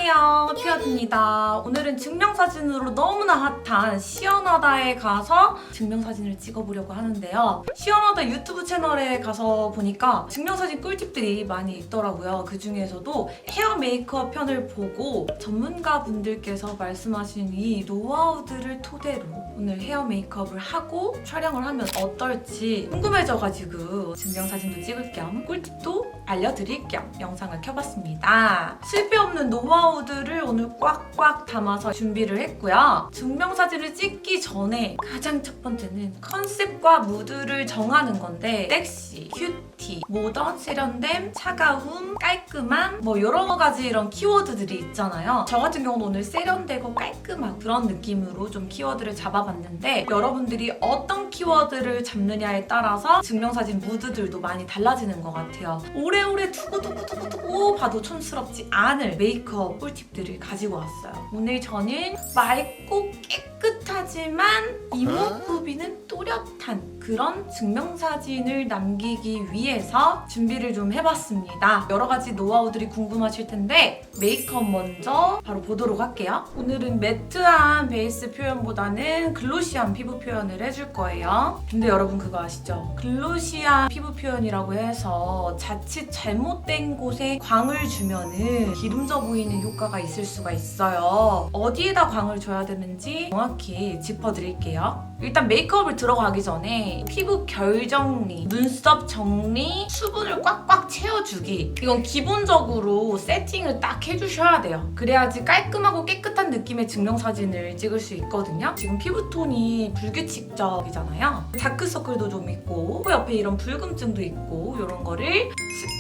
안녕하세요, 퓨어입니다. 오늘은 증명사진으로 너무나 핫한 시원하다에 가서 증명사진을 찍어보려고 하는데요. 시원하다 유튜브 채널에 가서 보니까 증명사진 꿀팁들이 많이 있더라고요. 그 중에서도 헤어 메이크업 편을 보고 전문가분들께서 말씀하신 이 노하우들을 토대로 오늘 헤어 메이크업을 하고 촬영을 하면 어떨지 궁금해져가지고 증명사진도 찍을 겸 꿀팁도 알려드릴 겸 영상을 켜봤습니다. 실패 없는 노하우들을 오늘 꽉꽉 담아서 준비를 했고요. 증명사진을 찍기 전에 가장 첫 번째는 컨셉과 무드를 정하는 건데 섹시, 큐티, 모던, 세련됨, 차가움, 깔끔함 뭐 여러 가지 이런 키워드들이 있잖아요. 저 같은 경우는 오늘 세련되고 깔끔한 그런 느낌으로 좀 키워드를 잡아봤는데 여러분들이 어떤 키워드를 잡느냐에 따라서 증명사진 무드들도 많이 달라지는 것 같아요. 오래오래 두고두고 봐도 촌스럽지 않을 메이크업 꿀팁들을 가지고 왔어요. 오늘 저는 맑고 깨끗하지만 이목구비는 또렷한 그런 증명사진을 남기기 위해서 준비를 좀 해봤습니다. 여러 가지 노하우들이 궁금하실 텐데 메이크업 먼저 바로 보도록 할게요. 오늘은 매트한 베이스 표현보다는 글로시한 피부 표현을 해줄 거예요. 근데 여러분 그거 아시죠? 글로시한 피부 표현이라고 해서 자칫 잘못된 곳에 광을 주면은 기름져 보이는 효과가 있을 수가 있어요. 어디에다 광을 줘야 되는지 정확히 짚어드릴게요. 일단 메이크업을 들어가기 전에 피부 결 정리, 눈썹 정리, 수분을 꽉꽉 채워주기 이건 기본적으로 세팅을 딱 해주셔야 돼요. 그래야지 깔끔하고 깨끗한 느낌의 증명사진을 찍을 수 있거든요. 지금 피부톤이 불규칙적이잖아요. 다크서클도 좀 있고 코 옆에 이런 붉음증도 있고 이런 거를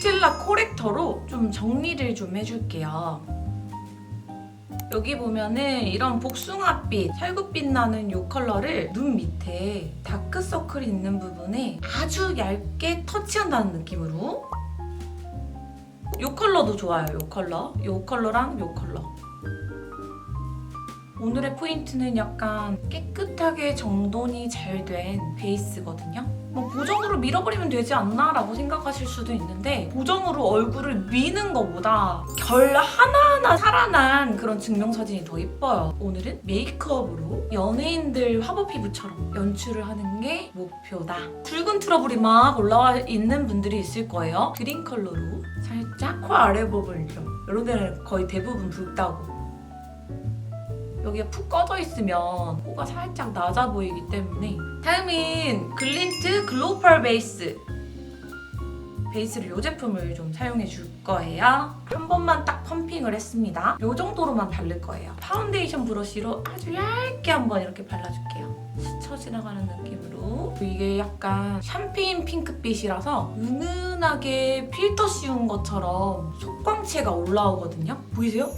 스틸라 코렉터로 좀 정리를 좀 해줄게요. 여기 보면은 이런 복숭아빛, 살구빛 나는 이 컬러를 눈 밑에 다크서클이 있는 부분에 아주 얇게 터치한다는 느낌으로 이 컬러도 좋아요. 이 컬러, 이 컬러랑 이 컬러. 오늘의 포인트는 약간 깨끗하게 정돈이 잘 된 베이스거든요. 뭐 보정으로 밀어버리면 되지 않나? 라고 생각하실 수도 있는데 보정으로 얼굴을 미는 것보다 결 하나하나 살아난 그런 증명사진이 더 예뻐요. 오늘은 메이크업으로 연예인들 화보 피부처럼 연출을 하는 게 목표다. 붉은 트러블이 막 올라와 있는 분들이 있을 거예요. 그린 컬러로 살짝 코 아래 부분 좀 이런 데는 거의 대부분 붉다고 여기가 푹 꺼져 있으면 코가 살짝 낮아 보이기 때문에 다음은 글린트 글로펄 베이스 베이스를 이 제품을 좀 사용해 줄 거예요. 한 번만 딱 펌핑을 했습니다. 이 정도로만 바를 거예요. 파운데이션 브러쉬로 아주 얇게 한번 이렇게 발라줄게요. 스쳐 지나가는 느낌으로. 이게 약간 샴페인 핑크빛이라서 은은하게 필터 씌운 것처럼 속광채가 올라오거든요. 보이세요?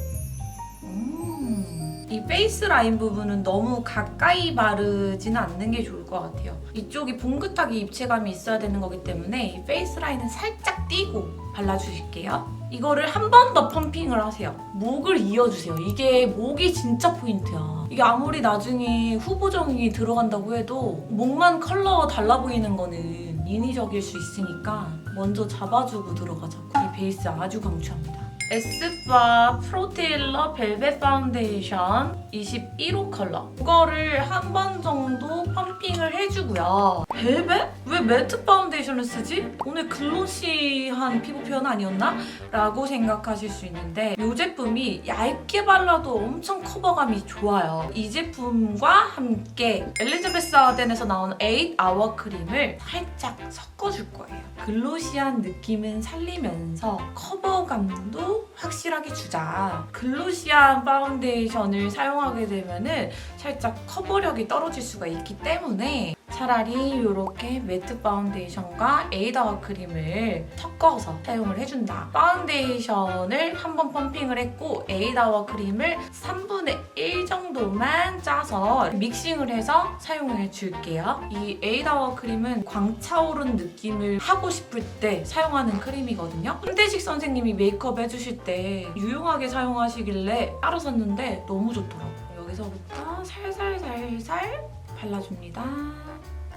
이 페이스 라인 부분은 너무 가까이 바르지는 않는 게 좋을 것 같아요. 이쪽이 봉긋하게 입체감이 있어야 되는 거기 때문에 이 페이스 라인은 살짝 띄고 발라주실게요. 이거를 한 번 더 펌핑을 하세요. 목을 이어주세요. 이게 목이 진짜 포인트야. 이게 아무리 나중에 후보정이 들어간다고 해도 목만 컬러 달라 보이는 거는 인위적일 수 있으니까 먼저 잡아주고 들어가자고. 이 베이스 아주 강추합니다. 에스쁘아 프로테일러 벨벳 파운데이션 21호 컬러 이거를 한 번 정도 펌핑을 해주고요. 벨벳? 왜 매트 파운데이션을 쓰지? 오늘 글로시한 피부 표현 아니었나? 라고 생각하실 수 있는데 이 제품이 얇게 발라도 엄청 커버감이 좋아요. 이 제품과 함께 엘리자베스 아덴에서 나온 8아워 크림을 살짝 섞어줄 거예요. 글로시한 느낌은 살리면서 커버감도 확실하게 주자. 글로시한 파운데이션을 사용하게 되면은 살짝 커버력이 떨어질 수가 있기 때문에 차라리 이렇게 매트 파운데이션과 에이다워 크림을 섞어서 사용을 해준다. 파운데이션을 한번 펌핑을 했고 에이다워 크림을 3분의 1 정도만 짜서 믹싱을 해서 사용해 줄게요. 이 에이다워 크림은 광차오른 느낌을 하고 싶을 때 사용하는 크림이거든요. 손대식 선생님이 메이크업 해주실 때 유용하게 사용하시길래 따로 샀는데 너무 좋더라고요. 여기서부터 살살살살 발라줍니다.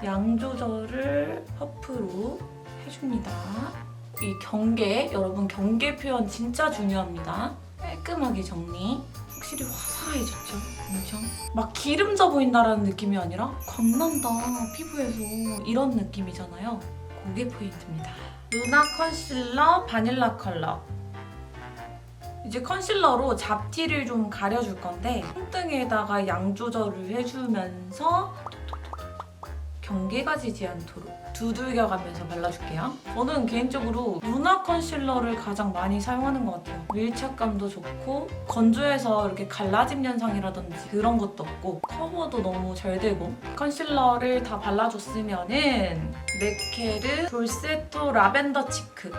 양 조절을 퍼프로 해줍니다. 이 경계, 여러분 경계 표현 진짜 중요합니다. 깔끔하게 정리. 확실히 화사해졌죠? 엄청? 막 기름져 보인다라는 느낌이 아니라 광난다 피부에서 이런 느낌이잖아요. 그게 포인트입니다. 루나 컨실러 바닐라 컬러. 이제 컨실러로 잡티를 좀 가려줄 건데 손등에다가 양 조절을 해주면서 경계가 지지 않도록 두들겨가면서 발라줄게요. 저는 개인적으로 루나 컨실러를 가장 많이 사용하는 것 같아요. 밀착감도 좋고 건조해서 이렇게 갈라짐 현상이라든지 그런 것도 없고 커버도 너무 잘 되고 컨실러를 다 발라줬으면은 메케르 돌세토 라벤더 치크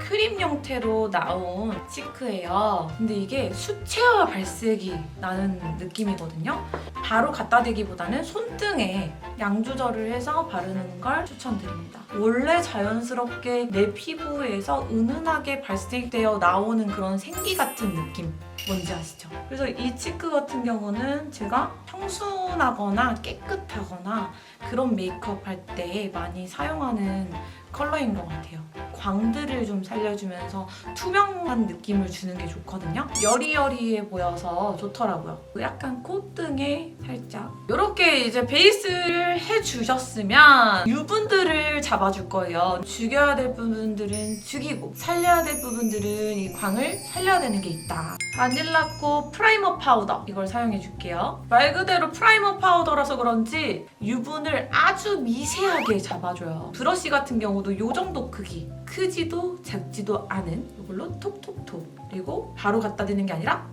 크림 형태로 나온 치크예요. 근데 이게 수채화 발색이 나는 느낌이거든요. 바로 갖다 대기보다는 손등에 양 조절을 해서 바르는 걸 추천드립니다. 원래 자연스럽게 내 피부에서 은은하게 발색되어 나오는 그런 생기 같은 느낌 뭔지 아시죠? 그래서 이 치크 같은 경우는 제가 청순하거나 깨끗하거나 그런 메이크업 할 때 많이 사용하는 컬러인 것 같아요. 광들을 좀 살려주면서 투명한 느낌을 주는 게 좋거든요. 여리여리해 보여서 좋더라고요. 약간 콧등에 살짝 이렇게 이제 베이스를 해주셨으면 유분들을 잡아줄 거예요. 죽여야 될 부분들은 죽이고 살려야 될 부분들은 이 광을 살려야 되는 게 있다. 바닐라코 프라이머 파우더 이걸 사용해 줄게요. 말 그대로 프라이머 파우더라서 그런지 유분을 아주 미세하게 잡아줘요. 브러쉬 같은 경우도 이 정도 크기 크지도 작지도 않은 이걸로 톡톡톡 그리고 바로 갖다 대는 게 아니라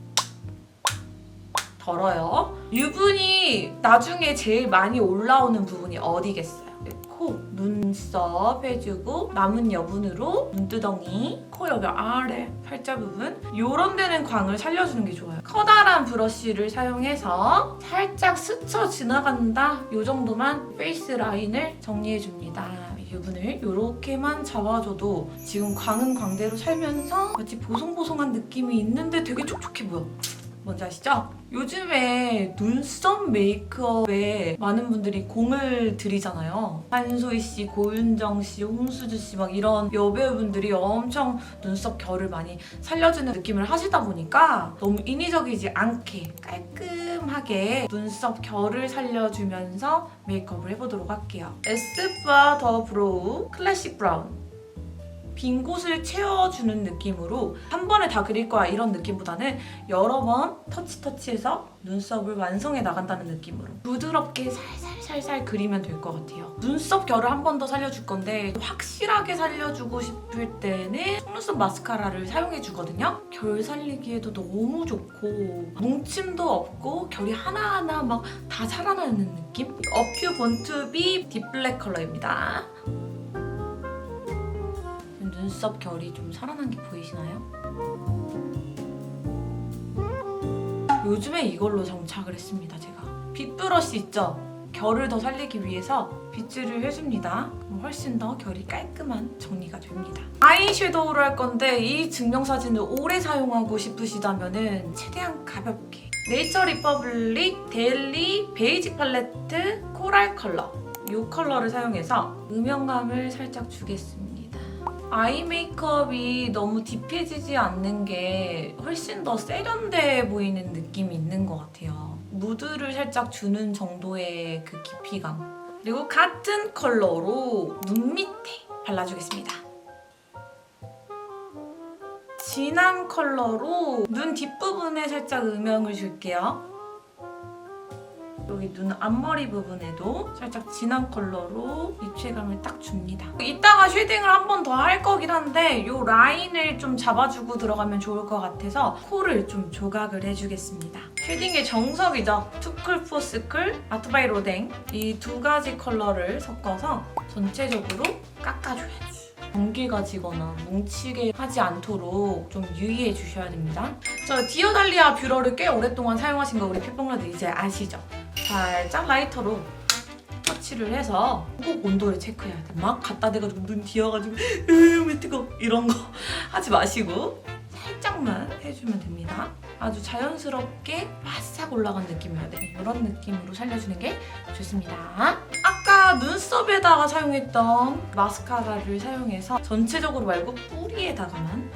덜어요. 유분이 나중에 제일 많이 올라오는 부분이 어디겠어요? 코, 눈썹 해주고 남은 여분으로 눈두덩이, 코 여기 아래 팔자 부분 이런 데는 광을 살려주는 게 좋아요. 커다란 브러쉬를 사용해서 살짝 스쳐 지나간다 이 정도만 페이스 라인을 정리해줍니다. 유분을 이렇게만 잡아줘도 지금 광은 광대로 살면서 마치 보송보송한 느낌이 있는데 되게 촉촉해 보여. 뭔지 아시죠? 요즘에 눈썹 메이크업에 많은 분들이 공을 들이잖아요. 한소희 씨, 고윤정 씨, 홍수주 씨 막 이런 여배우분들이 엄청 눈썹 결을 많이 살려주는 느낌을 하시다 보니까 너무 인위적이지 않게 깔끔하게 눈썹 결을 살려주면서 메이크업을 해보도록 할게요. 에스쁘아 더 브로우 클래식 브라운. 빈 곳을 채워주는 느낌으로 한 번에 다 그릴 거야 이런 느낌보다는 여러 번 터치해서 눈썹을 완성해 나간다는 느낌으로 부드럽게 살살 그리면 될 것 같아요. 눈썹 결을 한 번 더 살려줄 건데 확실하게 살려주고 싶을 때는 속눈썹 마스카라를 사용해주거든요. 결 살리기에도 너무 좋고 뭉침도 없고 결이 하나하나 막 다 살아나는 느낌? 어퓨 본투비 딥블랙 컬러입니다. 눈썹 결이 좀 살아난 게 보이시나요? 요즘에 이걸로 정착을 했습니다, 제가. 빗 브러쉬 있죠? 결을 더 살리기 위해서 빗질을 해줍니다. 그럼 훨씬 더 결이 깔끔한 정리가 됩니다. 아이섀도우를 할 건데 이 증명사진을 오래 사용하고 싶으시다면 최대한 가볍게 네이처 리퍼블릭 데일리 베이지 팔레트 코랄 컬러 이 컬러를 사용해서 음영감을 살짝 주겠습니다. 아이 메이크업이 너무 딥해지지 않는 게 훨씬 더 세련돼 보이는 느낌이 있는 것 같아요. 무드를 살짝 주는 정도의 그 깊이감. 그리고 같은 컬러로 눈 밑에 발라주겠습니다. 진한 컬러로 눈 뒷부분에 살짝 음영을 줄게요. 여기 눈 앞머리 부분에도 살짝 진한 컬러로 입체감을 딱 줍니다. 이따가 쉐딩을 한 번 더 할 거긴 한데 이 라인을 좀 잡아주고 들어가면 좋을 것 같아서 코를 좀 조각을 해주겠습니다. 쉐딩의 정석이죠. 투쿨 포스쿨 아트바이 로댕 이 두 가지 컬러를 섞어서 전체적으로 깎아줘야지. 공기가 지거나 뭉치게 하지 않도록 좀 유의해 주셔야 됩니다. 저 디어달리아 뷰러를 꽤 오랫동안 사용하신 거 우리 핏봉라들 이제 아시죠? 살짝 라이터로 터치를 해서 꼭 온도를 체크해야 돼. 막 갖다 대가지고 눈 뒤어가지고 왜 뜨거 이런 거 하지 마시고 살짝만 해주면 됩니다. 아주 자연스럽게 바싹 올라간 느낌이어야 돼. 이런 느낌으로 살려주는 게 좋습니다. 아까 눈썹에다가 사용했던 마스카라를 사용해서 전체적으로 말고 뿌리에다가만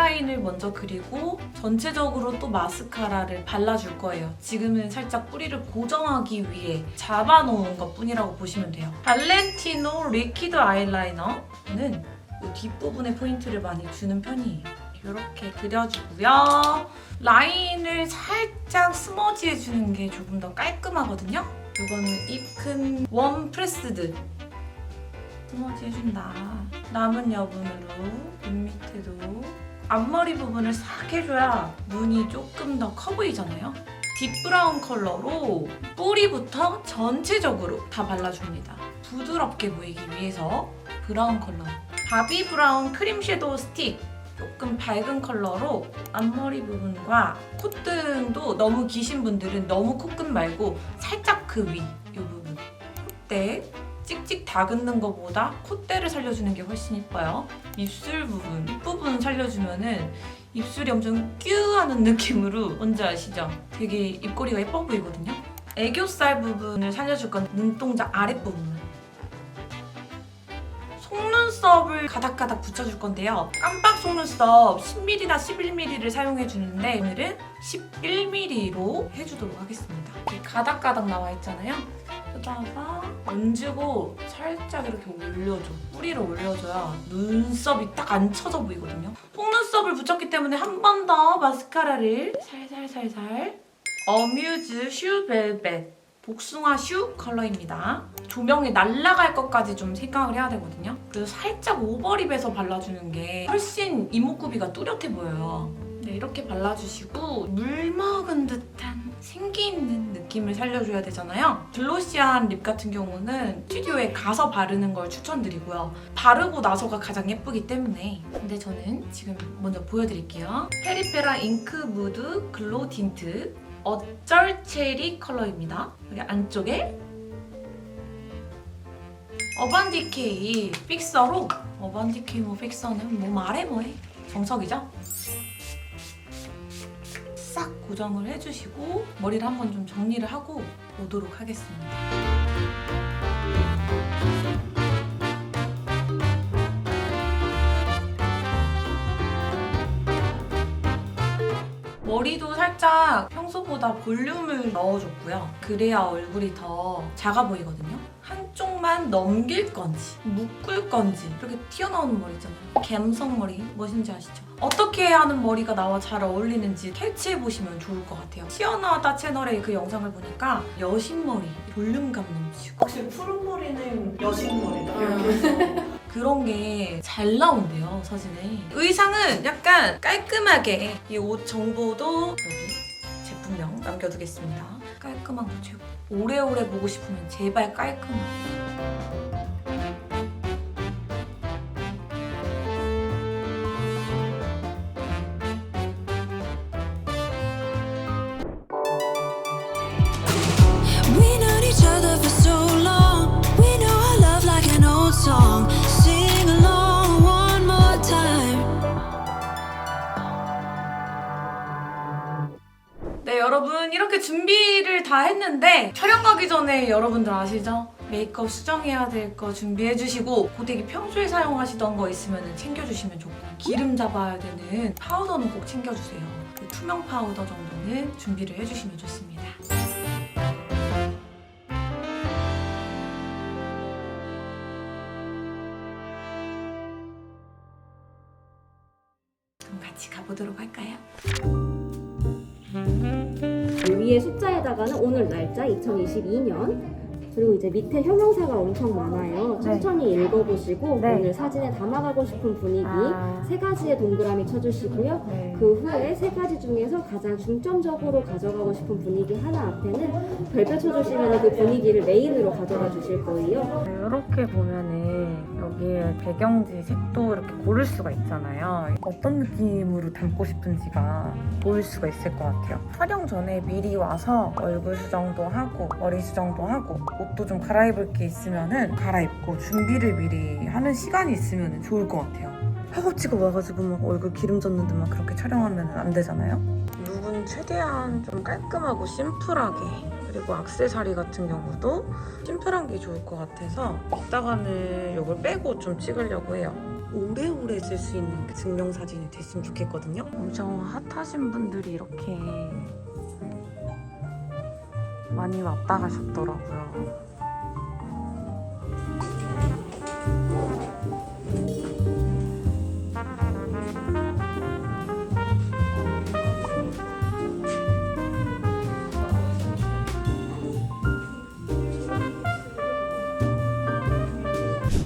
아이라인을 먼저 그리고 전체적으로 또 마스카라를 발라줄 거예요. 지금은 살짝 뿌리를 고정하기 위해 잡아놓은 것뿐이라고 보시면 돼요. 발렌티노 리퀴드 아이라이너는 이 뒷부분에 포인트를 많이 주는 편이에요. 이렇게 그려주고요. 라인을 살짝 스머지 해주는 게 조금 더 깔끔하거든요. 이거는 입큰 웜 프레스드 스머지 해준다. 남은 여분으로 눈 밑에도 앞머리 부분을 싹 해줘야 눈이 조금 더 커 보이잖아요. 딥브라운 컬러로 뿌리부터 전체적으로 다 발라줍니다. 부드럽게 보이기 위해서 브라운 컬러. 바비 브라운 크림 섀도우 스틱. 조금 밝은 컬러로 앞머리 부분과 콧등도 너무 기신 분들은 너무 코끝 말고 살짝 그 위, 이 부분. 콧대 찍찍 다긋는 것보다 콧대를 살려주는 게 훨씬 예뻐요. 입술 부분, 입부분 살려주면은 입술이 엄청 뀨 하는 느낌으로 뭔지 아시죠? 되게 입꼬리가 예뻐 보이거든요. 애교살 부분을 살려줄 건 눈동자 아랫부분만. 속눈썹을 가닥가닥 붙여줄 건데요. 깜빡 속눈썹 10mm나 11mm를 사용해주는데 오늘은 11mm로 해주도록 하겠습니다. 가닥가닥 나와 있잖아요. 여기다가 얹고 살짝 이렇게 올려줘. 뿌리를 올려줘야 눈썹이 딱 안 쳐져 보이거든요. 속눈썹을 붙였기 때문에 한 번 더 마스카라를 살살살살. 어뮤즈 슈 벨벳 복숭아 슈 컬러입니다. 조명이 날아갈 것까지 좀 생각을 해야 되거든요. 그래서 살짝 오버립에서 발라주는 게 훨씬 이목구비가 뚜렷해 보여요. 네, 이렇게 발라주시고 물 먹은 듯한 생기 있는 느낌을 살려줘야 되잖아요. 글로시한 립 같은 경우는 스튜디오에 가서 바르는 걸 추천드리고요. 바르고 나서가 가장 예쁘기 때문에. 근데 저는 지금 먼저 보여드릴게요. 페리페라 잉크 무드 글로우 틴트 어쩔 체리 컬러입니다. 여기 안쪽에 어반디케이 픽서로 어반디케이 뭐 픽서는 뭐 말해 뭐해 정석이죠? 싹 고정을 해주시고 머리를 한번 좀 정리를 하고 오도록 하겠습니다. 머리도 살짝 평소보다 볼륨을 넣어줬고요. 그래야 얼굴이 더 작아 보이거든요. 한쪽만 넘길 건지 묶을 건지 이렇게 튀어나오는 머리 있잖아요. 갬성머리 뭐신지 아시죠? 어떻게 하는 머리가 나와 잘 어울리는지 캐치해보시면 좋을 것 같아요. 시원하다 채널의 그 영상을 보니까 여신머리 볼륨감 넘치고 확실히 푸른 머리는 여신머리다. 그런 게 잘 나온대요, 사진에. 의상은 약간 깔끔하게 이 옷 정보도 여기 제품명 남겨두겠습니다. 깔끔한 거 최고. 오래오래 보고 싶으면 제발 깔끔하게. We known each other for so long. We know our love like an old song. Sing along one more time. 네, 여러분 이렇게 준비를 다 했는데 촬영 가기 전에 여러분들 아시죠? 메이크업 수정해야 될 거 준비해주시고 고데기 평소에 사용하시던 거 있으면 챙겨주시면 좋고 기름 잡아야 되는 파우더는 꼭 챙겨주세요. 그 투명 파우더 정도는 준비를 해주시면 좋습니다. 그럼 같이 가보도록 할까요? 위에 숫자에다가는 오늘 날짜 2022년 그리고 이제 밑에 형용사가 엄청 많아요. 천천히 읽어보시고 오늘 사진에 담아가고 싶은 분위기 세 가지의 동그라미 쳐주시고요. 그 후에 세 가지 중에서 가장 중점적으로 가져가고 싶은 분위기 하나 앞에는 별표 쳐주시면 그 분위기를 메인으로 가져가 주실 거예요. 이렇게 보면은 여기에 배경지 색도 이렇게 고를 수가 있잖아요. 어떤 느낌으로 담고 싶은지가 보일 수가 있을 것 같아요. 촬영 전에 미리 와서 얼굴 수정도 하고 머리 수정도 하고 옷도 좀 갈아입을 게 있으면은 갈아입고 준비를 미리 하는 시간이 있으면 좋을 것 같아요. 허겁지겁 와가지고 막 얼굴 기름 졌는데 막 그렇게 촬영하면 안 되잖아요. 룩은 최대한 좀 깔끔하고 심플하게, 그리고 액세서리 같은 경우도 심플한 게 좋을 것 같아서 이따가는 이걸 빼고 좀 찍으려고 해요. 오래오래 쓸 수 있는 그 증명사진이 됐으면 좋겠거든요. 엄청 핫하신 분들이 이렇게 많이 왔다 가셨더라고요.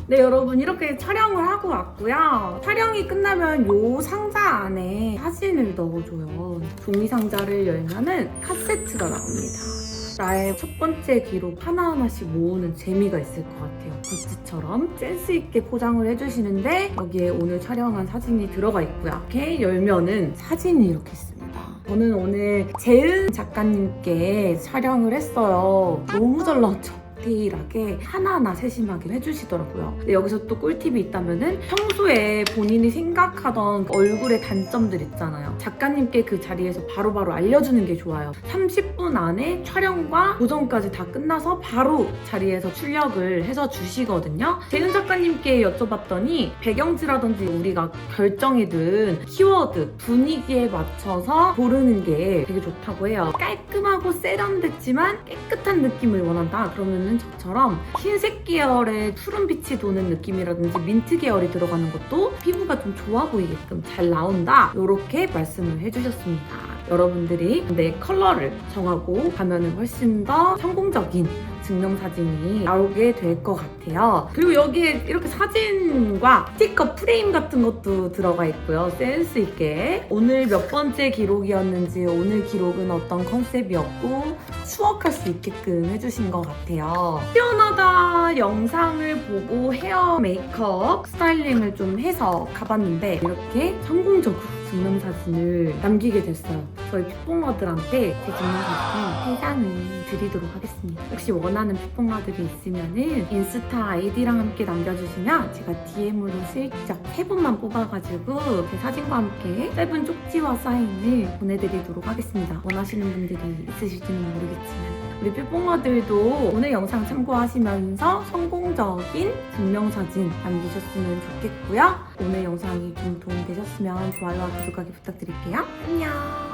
네, 여러분 이렇게 촬영을 하고 왔고요. 촬영이 끝나면 요 상자 안에 사진을 넣어줘요. 종이 상자를 열면은 카세트가 나옵니다. 나의 첫 번째 기록 하나하나씩 모으는 재미가 있을 것 같아요. 굿즈처럼 센스 있게 포장을 해주시는데 여기에 오늘 촬영한 사진이 들어가 있고요. 이렇게 열면은 사진이 이렇게 있습니다. 저는 오늘 재은 작가님께 촬영을 했어요. 너무 잘 나왔죠? 디테일하게 하나하나 세심하게 해주시더라고요. 근데 여기서 또 꿀팁이 있다면은 평소에 본인이 생각하던 얼굴의 단점들 있잖아요. 작가님께 그 자리에서 바로바로 알려주는 게 좋아요. 30분 안에 촬영과 보정까지 다 끝나서 바로 자리에서 출력을 해서 주시거든요. 재은 작가님께 여쭤봤더니 배경지라든지 우리가 결정이 든 키워드, 분위기에 맞춰서 고르는 게 되게 좋다고 해요. 깔끔하고 세련됐지만 깨끗한 느낌을 원한다. 그러면 저처럼 흰색 계열의 푸른빛이 도는 느낌이라든지 민트 계열이 들어가는 것도 피부가 좀 좋아 보이게끔 잘 나온다. 이렇게 말씀을 해주셨습니다. 여러분들이 내 컬러를 정하고 가면 훨씬 더 성공적인 증명사진이 나오게 될 것 같아요. 그리고 여기에 이렇게 사진과 스티커 프레임 같은 것도 들어가 있고요. 센스 있게 오늘 몇 번째 기록이었는지, 오늘 기록은 어떤 컨셉이었고 추억할 수 있게끔 해주신 것 같아요. 시원하다 영상을 보고 헤어 메이크업 스타일링을 좀 해서 가봤는데 이렇게 성공적으로 증명사진을 남기게 됐어요. 저희 핏봉러들한테 제 증명사진 3장을 드리도록 하겠습니다. 혹시 원하는 핏봉러들이 있으면은 인스타 아이디랑 함께 남겨주시면 제가 DM으로 슬쩍 3분만 뽑아가지고 제 사진과 함께 짧은 쪽지와 사인을 보내드리도록 하겠습니다. 원하시는 분들이 있으실지는 모르겠지만 우리 핏봉러들도 오늘 영상 참고하시면서 성공적인 증명사진 남기셨으면 좋겠고요. 오늘 영상이 좀 도움되셨으면 좋아요와 구독하기 부탁드릴게요. 안녕!